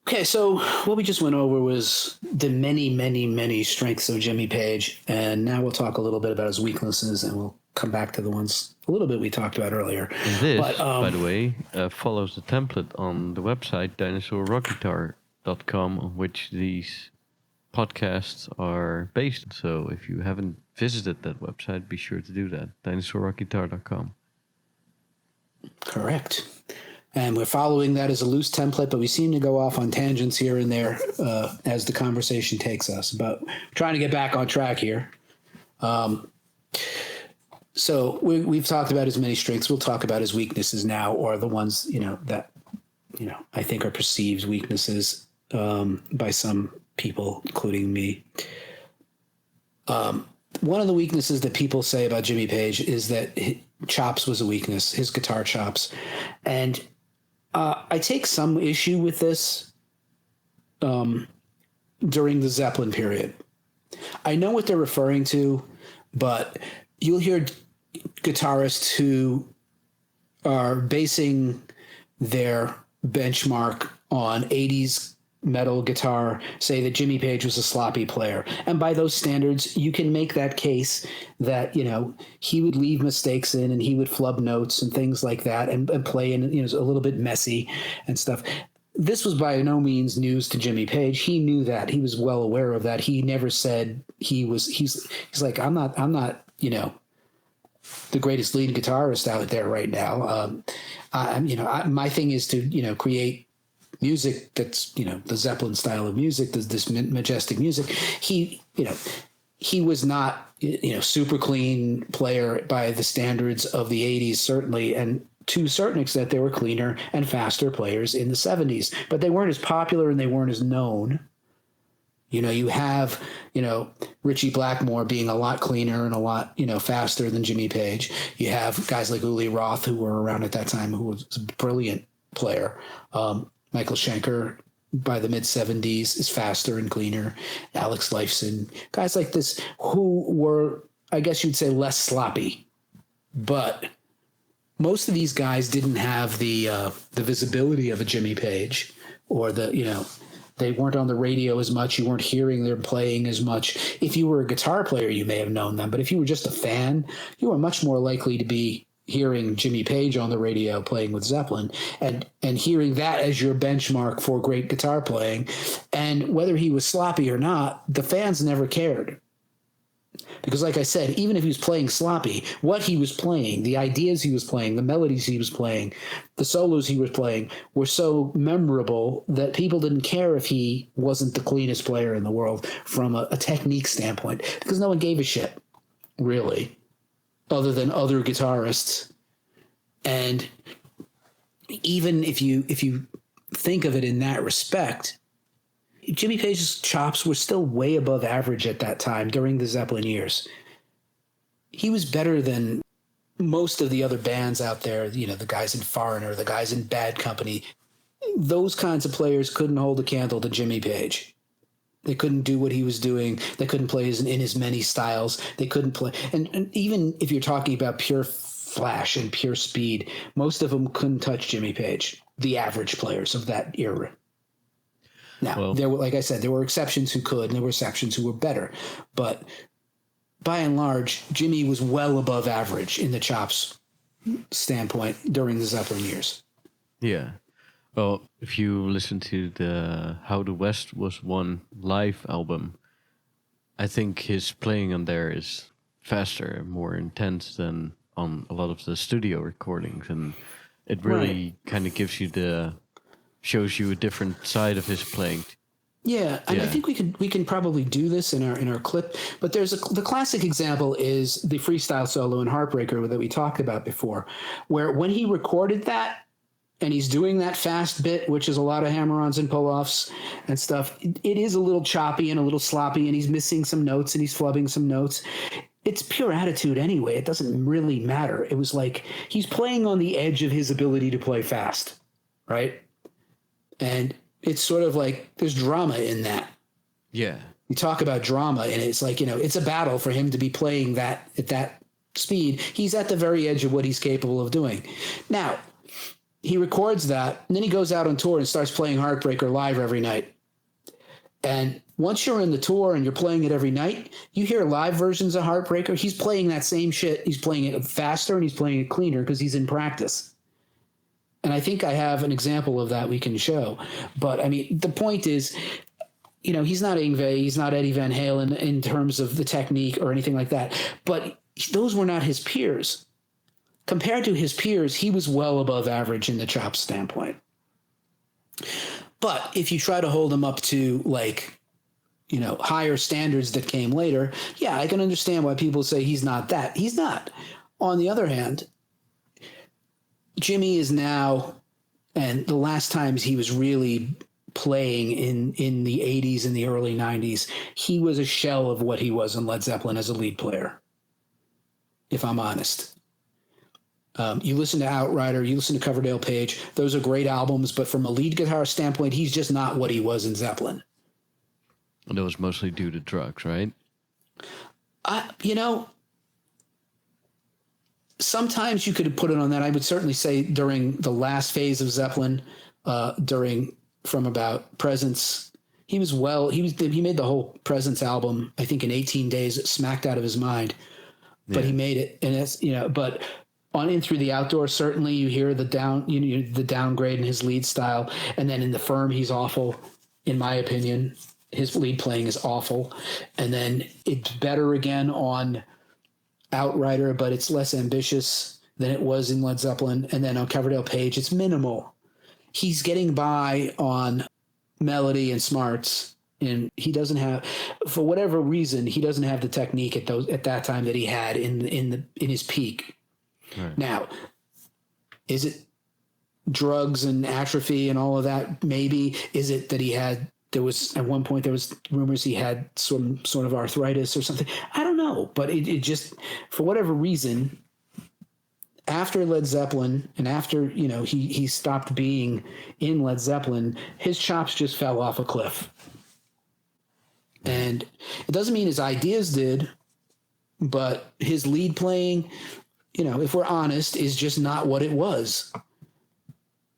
Okay, so what we just went over was the many, many, many strengths of Jimmy Page, and now we'll talk a little bit about his weaknesses, and we'll come back to the ones a little bit we talked about earlier. And this, by the way, follows the template on the website dinosaurrockguitar.com, on which these podcasts are based. So if you haven't visited that website, be sure to do that. dinosaurrockguitar.com. Correct. And we're following that as a loose template, but we seem to go off on tangents here and there as the conversation takes us. But trying to get back on track here. So we've talked about his many strengths. We'll talk about his weaknesses now, or the ones that I think are perceived weaknesses by some people, including me. One of the weaknesses that people say about Jimmy Page is that chops was a weakness, his guitar chops, and I take some issue with this during the Zeppelin period. I know what they're referring to, but you'll hear guitarists who are basing their benchmark on 80s metal guitar say that Jimmy Page was a sloppy player. And by those standards, you can make that case that, he would leave mistakes in and he would flub notes and things like that and play in, a little bit messy and stuff. This was by no means news to Jimmy Page. He knew that. He was well aware of that. He never said he's like, I'm not, the greatest lead guitarist out there right now. My thing is to, create music that's the Zeppelin style of music, this majestic music. He was not super clean player by the standards of the 80s, certainly, and to a certain extent there were cleaner and faster players in the 70s, but they weren't as popular and they weren't as known. You have Ritchie Blackmore being a lot cleaner and a lot faster than Jimmy Page. You have guys like Uli Roth who were around at that time who was a brilliant player. Michael Schenker by the mid-70s is faster and cleaner. Alex Lifeson, guys like this who were, I guess you'd say, less sloppy. But most of these guys didn't have the visibility of a Jimmy Page, or they weren't on the radio as much. You weren't hearing them playing as much. If you were a guitar player, you may have known them. But if you were just a fan, you were much more likely to be hearing Jimmy Page on the radio playing with Zeppelin and hearing that as your benchmark for great guitar playing. And whether he was sloppy or not, the fans never cared. Because like I said, even if he was playing sloppy, what he was playing, the ideas he was playing, the melodies he was playing, the solos he was playing were so memorable that people didn't care if he wasn't the cleanest player in the world from a technique standpoint, because no one gave a shit, really, other than other guitarists. And even if you think of it in that respect, Jimmy Page's chops were still way above average at that time during the Zeppelin years. He was better than most of the other bands out there, the guys in Foreigner, the guys in Bad Company. Those kinds of players couldn't hold a candle to Jimmy Page. They couldn't do what he was doing. They couldn't play in as many styles. They couldn't play. And even if you're talking about pure flash and pure speed, most of them couldn't touch Jimmy Page, the average players of that era. Now, there were, like I said, there were exceptions who could, and there were exceptions who were better. But by and large, Jimmy was well above average in the chops standpoint during the Zeppelin years. Yeah. Well, if you listen to the How the West Was Won live album, I think his playing on there is faster, more intense than on a lot of the studio recordings. And it really kind of shows you a different side of his playing. Yeah, and I think we can probably do this in our clip. But the classic example is the freestyle solo in Heartbreaker that we talked about before, where when he recorded that and he's doing that fast bit, which is a lot of hammer-ons and pull-offs and stuff, it is a little choppy and a little sloppy, and he's missing some notes and he's flubbing some notes. It's pure attitude anyway. It doesn't really matter. It was like he's playing on the edge of his ability to play fast, right? And it's sort of like there's drama in that. Yeah. You talk about drama, and it's like, it's a battle for him to be playing that at that speed. He's at the very edge of what he's capable of doing. Now, he records that, and then he goes out on tour and starts playing Heartbreaker live every night. And once you're in the tour and you're playing it every night, you hear live versions of Heartbreaker. He's playing that same shit. He's playing it faster and he's playing it cleaner because he's in practice. And I think I have an example of that we can show. But I mean, the point is, you know, he's not Yngwie, he's not Eddie Van Halen in terms of the technique or anything like that. But those were not his peers. Compared to his peers, he was well above average in the chops standpoint. But if you try to hold him up to, like, you know, higher standards that came later, yeah, I can understand why people say he's not that. He's not. On the other hand, Jimmy is now, and the last times he was really playing in the 80s and the early 90s, he was a shell of what he was in Led Zeppelin as a lead player, if I'm honest. You listen to Outrider, you listen to Coverdale Page, those are great albums, but from a lead guitar standpoint, he's just not what he was in Zeppelin. And that was mostly due to drugs, right? You know, sometimes you could put it on that. I would certainly say during the last phase of Zeppelin, from about Presence, he made the whole Presence album, I think in 18 days, smacked out of his mind, but he made it. And that's, you know, but on In Through the Outdoors, certainly you hear the downgrade in his lead style. And then in The Firm, he's awful, in my opinion. His lead playing is awful. And then it's better again on Outrider, but it's less ambitious than it was in Led Zeppelin. And then on Coverdale Page, it's minimal. He's getting by on melody and smarts, and he doesn't have, for whatever reason, he doesn't have the technique at that time that he had in his peak. Right. Now, is it drugs and atrophy and all of that? Maybe. Is it that there was at one point there was rumors he had some sort of arthritis or something? I don't know, but it just, for whatever reason, after Led Zeppelin and after, you know, he stopped being in Led Zeppelin, his chops just fell off a cliff. And it doesn't mean his ideas did, but his lead playing, you know, if we're honest, is just not what it was.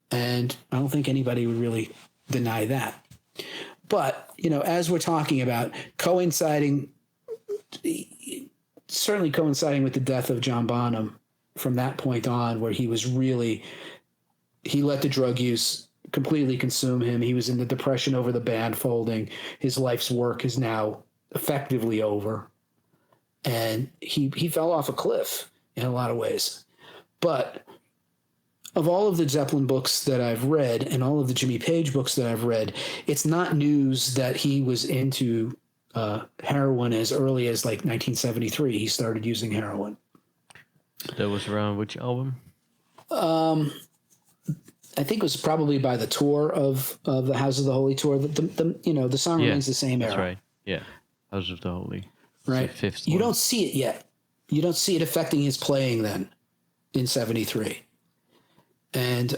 And I don't think anybody would really deny that. But, you know, as we're talking about certainly coinciding with the death of John Bonham, from that point on, where he let the drug use completely consume him. He was in the depression over the band folding. His life's work is now effectively over. And he fell off a cliff in a lot of ways. But of all of the Zeppelin books that I've read and all of the Jimmy Page books that I've read, it's not news that he was into heroin as early as like 1973. He started using heroin. That was around which album? I think it was probably by the tour of the House of the Holy tour. The song remains the same era. That's right. Yeah, House of the Holy. Right. Fifth you one. don't see it yet. You don't see it affecting his playing then in 73. And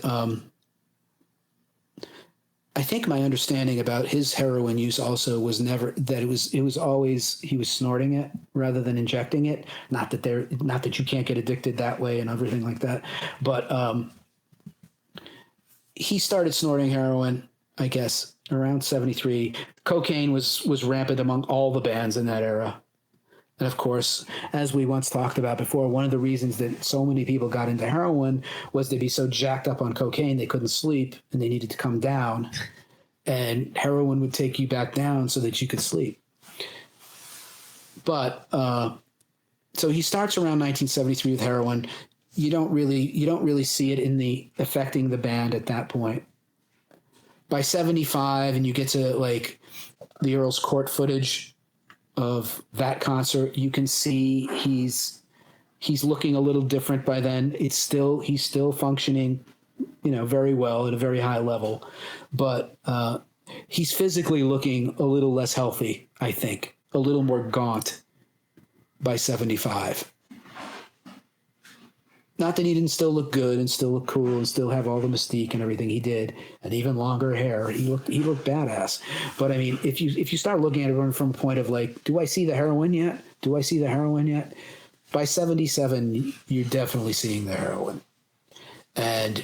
I think my understanding about his heroin use also was never that it was always he was snorting it rather than injecting it. Not that you can't get addicted that way and everything like that, but he started snorting heroin, I guess, around 73. Cocaine was rampant among all the bands in that era. And of course, as we once talked about before, one of the reasons that so many people got into heroin was they'd be so jacked up on cocaine they couldn't sleep and they needed to come down. And heroin would take you back down so that you could sleep. But so he starts around 1973 with heroin. You don't really see it affecting the band at that point. By 75, and you get to like the Earl's Court footage of that concert, you can see he's looking a little different by then. He's still functioning, you know, very well at a very high level, but he's physically looking a little less healthy, I think, a little more gaunt by 75. Not that he didn't still look good and still look cool and still have all the mystique and everything he did, and even longer hair. He looked badass. But I mean, if you start looking at it from a point of like, do I see the heroin yet? Do I see the heroin yet? By 77, you're definitely seeing the heroin. And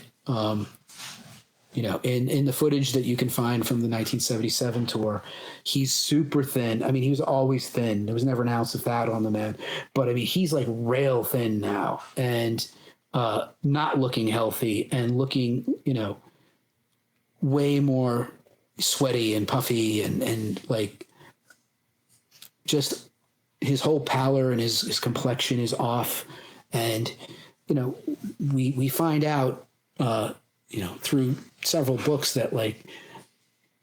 in the footage that you can find from the 1977 tour, he's super thin. I mean, he was always thin. There was never an ounce of fat on the man. But I mean, he's like rail thin now and not looking healthy and looking, way more sweaty and puffy and like just his whole pallor and his complexion is off. And, we find out, through several books that like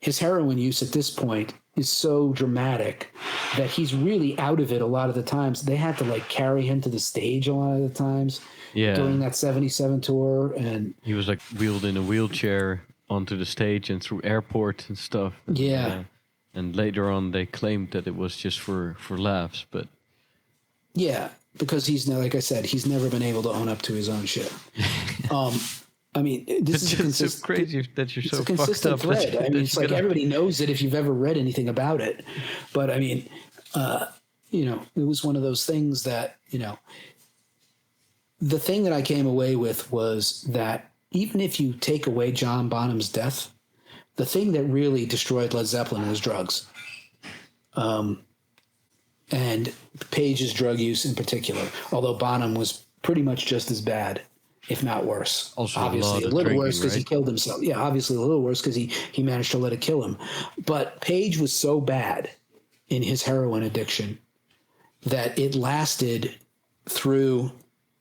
his heroin use at this point is so dramatic that he's really out of it a lot of the times. They had to like carry him to the stage a lot of the times during that 77 tour. And he was like wheeled in a wheelchair onto the stage and through airports and stuff. Yeah. And later on they claimed that it was just for laughs, but yeah, because like I said, he's never been able to own up to his own shit. I mean, this is it's so crazy that you're so fucked up. Thread. I mean, it's like everybody knows it if you've ever read anything about it. But I mean, it was one of those things that, the thing that I came away with was that even if you take away John Bonham's death, the thing that really destroyed Led Zeppelin was drugs. And Page's drug use in particular, although Bonham was pretty much just as bad, if not worse. Also, obviously, a little worse because he killed himself. Yeah, obviously a little worse because he managed to let it kill him. But Page was so bad in his heroin addiction that it lasted through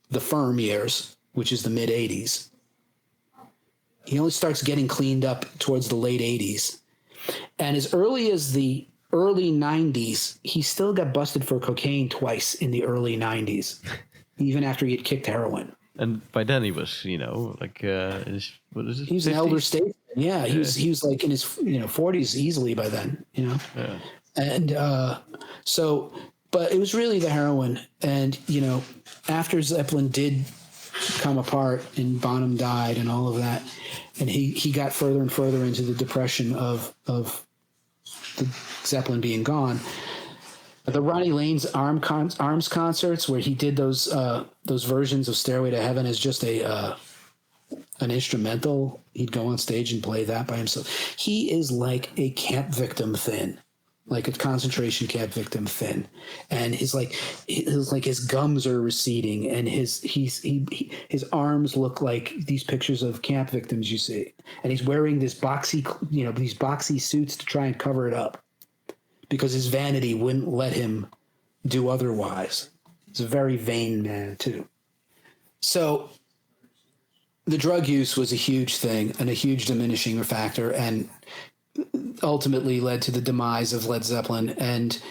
the Firm years, which is the mid 80s. He only starts getting cleaned up towards the late 80s. And as early as the early 90s, he still got busted for cocaine twice in the early 90s, even after he had kicked heroin. And by then he was, like, what is it? He was 50s? An elder statesman. Yeah, he was like in his 40s easily by then. Yeah. And but it was really the heroin. And after Zeppelin did come apart and Bonham died and all of that, and he got further and further into the depression of the Zeppelin being gone. The Ronnie Lane's Arms concerts, where he did those versions of Stairway to Heaven as just an instrumental, he'd go on stage and play that by himself. He is like a camp victim thin, like a concentration camp victim thin, and his gums are receding, and his arms look like these pictures of camp victims you see, and he's wearing this these boxy suits to try and cover it up, because his vanity wouldn't let him do otherwise. He's a very vain man, too. So the drug use was a huge thing and a huge diminishing factor, and ultimately led to the demise of Led Zeppelin and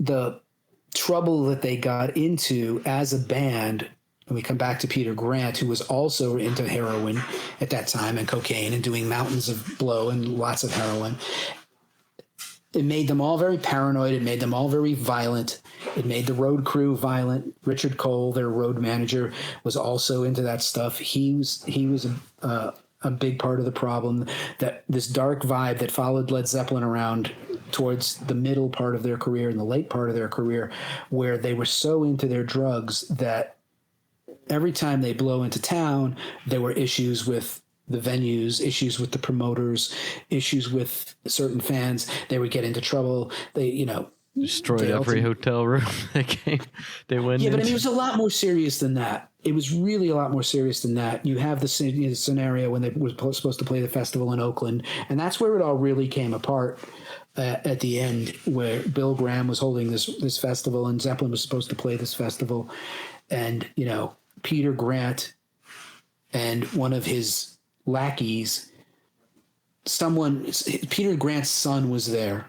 the trouble that they got into as a band. And we come back to Peter Grant, who was also into heroin at that time and cocaine and doing mountains of blow and lots of heroin. It made them all very paranoid. It made them all very violent. It made the road crew violent. Richard Cole, their road manager, was also into that stuff. He was a big part of the problem. That this dark vibe that followed Led Zeppelin around towards the middle part of their career and the late part of their career, where they were so into their drugs that every time they blow into town, there were issues with the venues, issues with the promoters, issues with certain fans. They would get into trouble. They, destroyed every hotel room they went into. But I mean, it was a lot more serious than that. It was really a lot more serious than that. You have the scenario when they were supposed to play the festival in Oakland, and that's where it all really came apart at the end, where Bill Graham was holding this festival and Zeppelin was supposed to play this festival. And, Peter Grant and one of his lackeys, Peter Grant's son was there,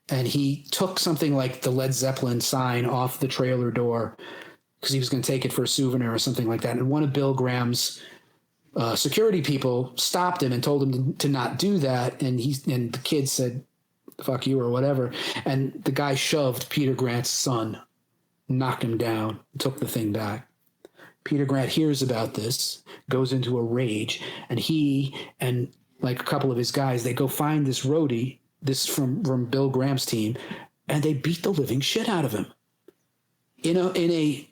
and he took something like the Led Zeppelin sign off the trailer door because he was going to take it for a souvenir or something like that. And one of Bill Graham's security people stopped him and told him to not do that. And the kid said, "Fuck you," or whatever. And the guy shoved Peter Grant's son, knocked him down, took the thing back. Peter Grant hears about this, goes into a rage, and he and like a couple of his guys, they go find this roadie, this from Bill Graham's team, and they beat the living shit out of him in a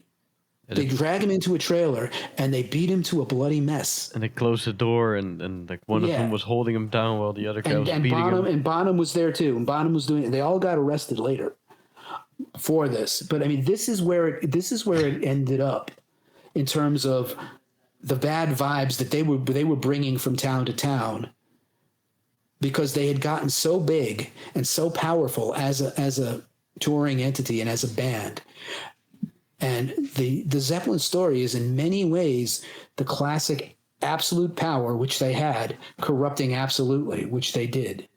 They drag him into a trailer and they beat him to a bloody mess. And they closed the door, and like one of them was holding him down while the other guy was beating him. And Bonham was there too. And Bonham was doing it. They all got arrested later for this. But I mean, this is where it ended up in terms of the bad vibes that they were bringing from town to town, because they had gotten so big and so powerful as a touring entity and as a band. And the Zeppelin story is in many ways the classic absolute power, which they had, corrupting absolutely, which they did.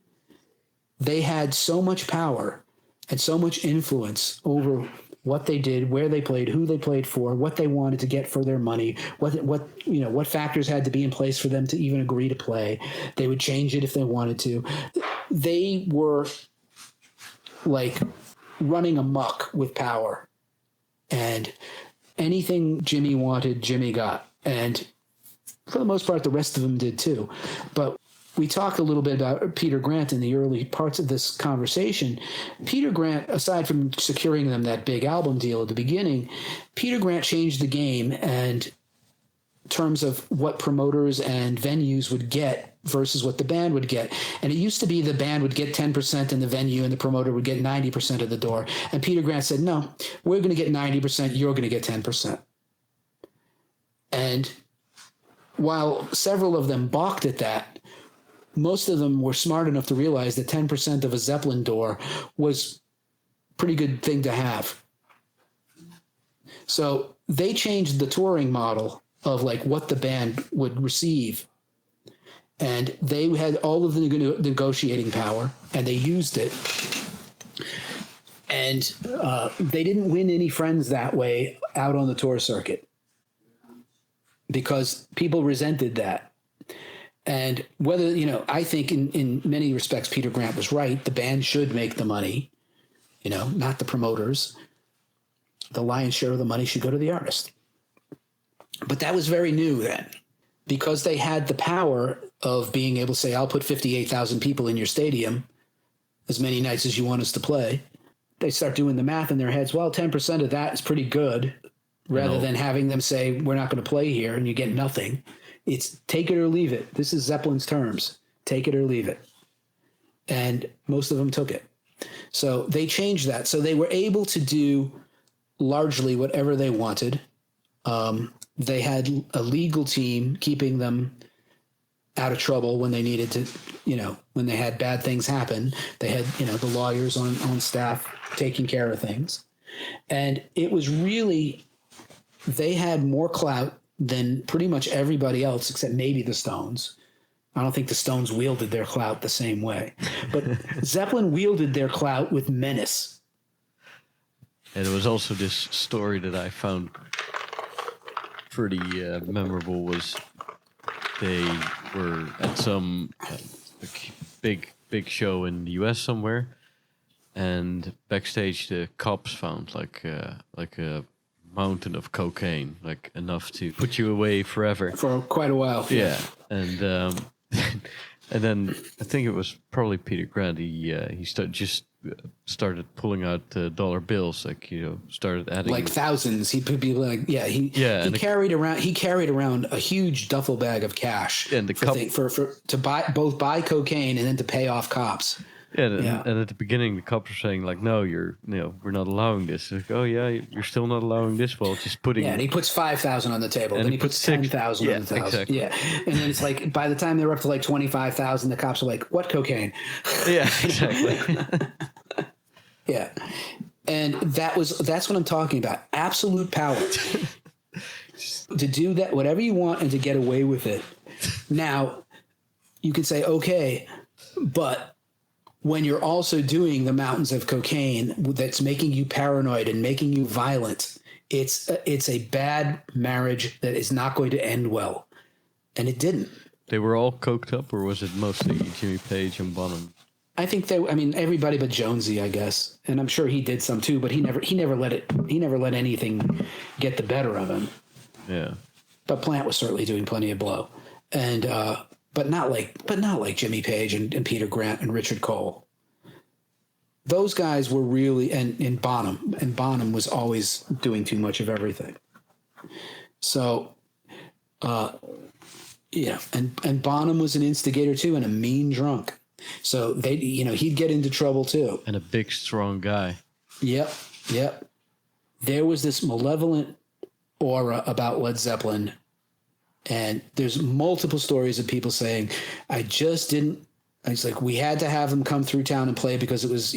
They had so much power and so much influence over what they did, where they played, who they played for, what they wanted to get for their money, what factors had to be in place for them to even agree to play. They would change it if they wanted to. They were like running amok with power. And anything Jimmy wanted, Jimmy got. And for the most part, the rest of them did too. But we talked a little bit about Peter Grant in the early parts of this conversation. Peter Grant, aside from securing them that big album deal at the beginning, Peter Grant changed the game and terms of what promoters and venues would get versus what the band would get. And it used to be the band would get 10% in the venue and the promoter would get 90% of the door. And Peter Grant said, no, we're going to get 90%, you're going to get 10%. And while several of them balked at that, most of them were smart enough to realize that 10% of a Zeppelin door was a pretty good thing to have. So they changed the touring model of like what the band would receive. And they had all of the negotiating power, and they used it. And they didn't win any friends that way out on the tour circuit because people resented that. And whether, I think in many respects, Peter Grant was right. The band should make the money, not the promoters. The lion's share of the money should go to the artist. But that was very new then, because they had the power of being able to say, I'll put 58,000 people in your stadium as many nights as you want us to play. They start doing the math in their heads. Well, 10% of that is pretty good, rather than having them say, we're not going to play here and you get nothing. It's take it or leave it. This is Zeppelin's terms. Take it or leave it. And most of them took it. So they changed that. So they were able to do largely whatever they wanted. They had a legal team keeping them out of trouble when they needed to, when they had bad things happen. They had, the lawyers on staff taking care of things. And it was really, they had more clout than pretty much everybody else except maybe the Stones. I don't think the Stones wielded their clout the same way. But Zeppelin wielded their clout with menace. And there was also this story that I found pretty memorable. Was they were at some big show in the US somewhere, and backstage the cops found like a mountain of cocaine, like enough to put you away forever for quite a while. Yeah, and and then I think it was probably Peter Grant. He started pulling out dollar bills, started adding like thousands. He could be like, he carried around a huge duffel bag of cash, and to buy cocaine and then to pay off cops. And at the beginning, the cops were saying like, "No, we're not allowing this." Like, "Oh yeah, you're still not allowing this." Well, just putting. Yeah, and he puts 5,000 on the table, and then he puts 10,000 on the table. Exactly. Yeah, and then it's like by the time they're up to like 25,000, the cops are like, "What cocaine?" Yeah, exactly. Yeah, and that's what I'm talking about. Absolute power to do that, whatever you want, and to get away with it. Now, you could say, okay, but when you're also doing the mountains of cocaine that's making you paranoid and making you violent, it's a bad marriage that is not going to end well. And it didn't. They were all coked up, or was it mostly Jimmy Page and Bonham? I think everybody but Jonesy, I guess. And I'm sure he did some too, but he never let anything get the better of him. Yeah. But Plant was certainly doing plenty of blow. And but not like Jimmy Page and Peter Grant and Richard Cole. Those guys were really and Bonham was always doing too much of everything. So, and Bonham was an instigator too, and a mean drunk. So he'd get into trouble too. And a big, strong guy. Yep. There was this malevolent aura about Led Zeppelin, and there's multiple stories of people saying, I just didn't. It's like we had to have them come through town and play because it was,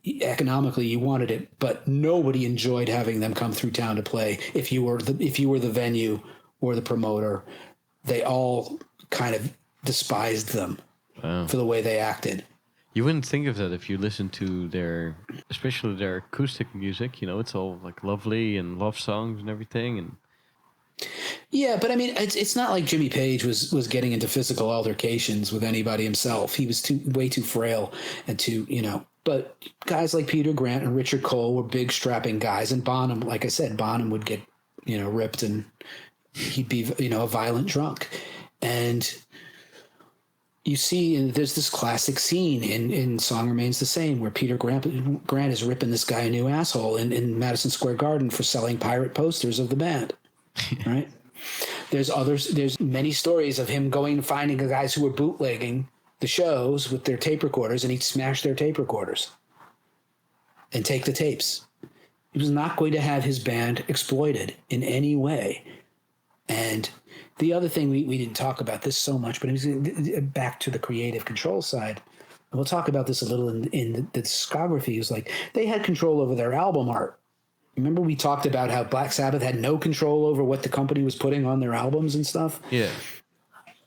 economically you wanted it, but nobody enjoyed having them come through town to play. If you were the venue or the promoter, they all kind of despised them for the way they acted. You wouldn't think of that if you listen to especially their acoustic music. It's all like lovely and love songs and everything. And yeah, but I mean, it's not like Jimmy Page was getting into physical altercations with anybody himself. He was way too frail and too, But guys like Peter Grant and Richard Cole were big, strapping guys. And Bonham, like I said, Bonham would get, ripped, and he'd be, a violent drunk. And you see, and there's this classic scene in Song Remains the Same where Peter Grant is ripping this guy a new asshole in Madison Square Garden for selling pirate posters of the band. Right? There's many stories of him going and finding the guys who were bootlegging the shows with their tape recorders, and he'd smash their tape recorders and take the tapes. He was not going to have his band exploited in any way. And the other thing, we didn't talk about this so much, but it was back to the creative control side. And we'll talk about this a little in the discography. It was like they had control over their album art. Remember we talked about how Black Sabbath had no control over what the company was putting on their albums and stuff? Yeah.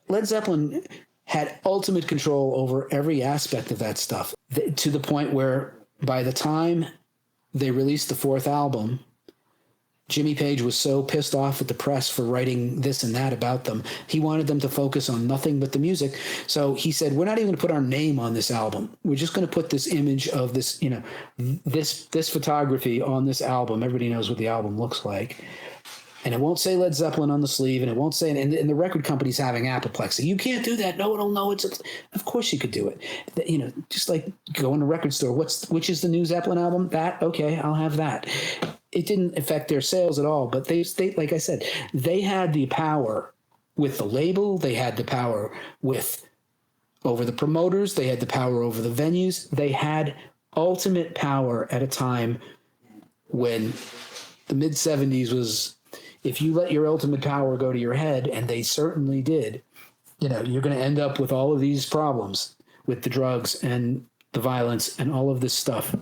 Led Zeppelin had ultimate control over every aspect of that stuff, to the point where by the time they released the fourth album, Jimmy Page was so pissed off at the press for writing this and that about them. He wanted them to focus on nothing but the music. So he said, we're not even going to put our name on this album. We're just going to put this image of this, this photography on this album. Everybody knows what the album looks like. And it won't say Led Zeppelin on the sleeve, and it won't say, and the record company's having apoplexy. You can't do that. No one will know of course you could do it. Just like go in a record store. Which is the new Zeppelin album? That? Okay, I'll have that. It didn't affect their sales at all, but they like I said, they had the power with the label. They had the power over the promoters. They had the power over the venues. They had ultimate power at a time when the mid 70s was, if you let your ultimate power go to your head, and they certainly did, you're going to end up with all of these problems with the drugs and the violence and all of this stuff.